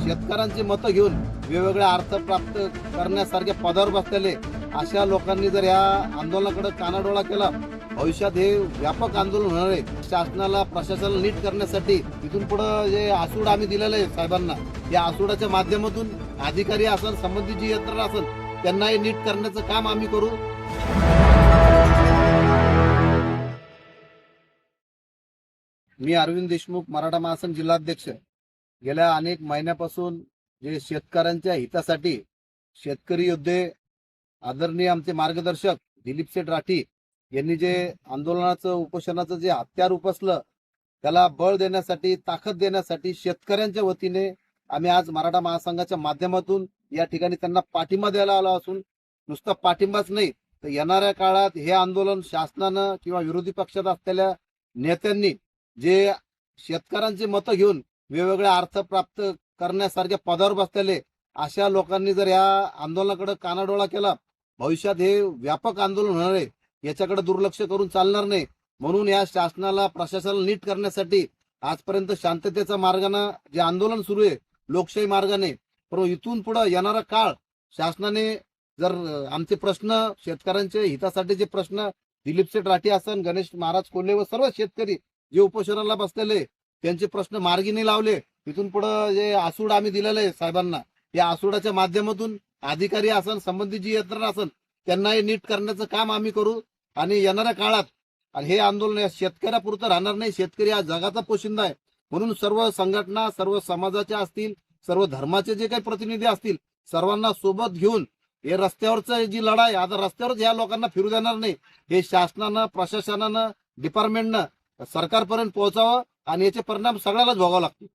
शेतकऱ्यांची मतं घेऊन वेगवेगळे अर्थ प्राप्त करण्यासारख्या पदावर बसलेले अशा लोकांनी जर या आंदोलनाकडे कानाडोळा केला, भविष्यात हे व्यापक आंदोलन होणार आहे. शासनाला प्रशासनाला नीट करण्यासाठी इथून पुढे जे आसूड आम्ही दिलेलं आहे साहेबांना, या आसूडाच्या माध्यमातून अधिकारी असेल, संबंधित जी यंत्रणा असेल, त्यांना हे नीट करण्याचं काम आम्ही करू. मी अरविंद देशमुख, मराठा महासंघ जिल्हाध्यक्ष. गेल्या अनेक महिन्यापासून जे शेतकऱ्यांच्या हितासाठी शेतकरी योद्धे आदरणीय आमचे मार्गदर्शक दिलीप शेठ राठी यांनी जे आंदोलनाचं उपोषणाचं जे हत्यार उपसलं, त्याला बळ देण्यासाठी, ताकद देण्यासाठी शेतकऱ्यांच्या वतीने आम्ही आज मराठा महासंघाच्या माध्यमातून या ठिकाणी त्यांना पाठिंबा द्यायला आलो असून, नुसता पाठिंबाच नाही तर येणाऱ्या काळात हे आंदोलन शासनानं किंवा विरोधी पक्षात असलेल्या नेत्यांनी जे शेतकऱ्यांची मतं घेऊन वेगवेगळे अर्थ प्राप्त करण्यासारख्या पदावर बसलेले अशा लोकांनी जर या आंदोलनाकडे कानाडोळा केला, भविष्यात हे व्यापक आंदोलन होणार आहे. याच्याकडे दुर्लक्ष करून चालणार नाही. म्हणून या शासनाला, प्रशासनाला नीट करण्यासाठी आजपर्यंत शांततेच्या मार्गाने जे आंदोलन सुरू आहे, लोकशाही मार्गाने, पण इथून पुढे येणारा काळ शासनाने जर आमचे प्रश्न, शेतकऱ्यांच्या हितासाठी जे प्रश्न दिलीप शेठ राठी असन, गणेश महाराज कोल्हे व सर्व शेतकरी जे उपोषणाला बसलेले त्यांचे प्रश्न मार्गी नाही लावले, इथून पुढे जे आसूड आम्ही दिलेलं आहे साहेबांना, या आसूडाच्या माध्यमातून अधिकारी असेल, संबंधित जी यंत्रणा असेल, त्यांना हे नीट करण्याचं काम आम्ही करू. आणि येणाऱ्या काळात हे आंदोलन या शेतकऱ्यापुरतं राहणार नाही. शेतकरी हा जगाचा पोशिंदा आहे. म्हणून सर्व संघटना, सर्व समाजाच्या असतील, सर्व धर्माचे जे काही प्रतिनिधी असतील, सर्वांना सोबत घेऊन हे रस्त्यावरचं जी लढाई, आता रस्त्यावरच या लोकांना फिरू देणार नाही. हे शासनानं, प्रशासनानं, डिपार्टमेंटनं सरकारपर्यंत पोहोचावं आणि याचे परिणाम सगळ्यालाच भोगावं लागतील.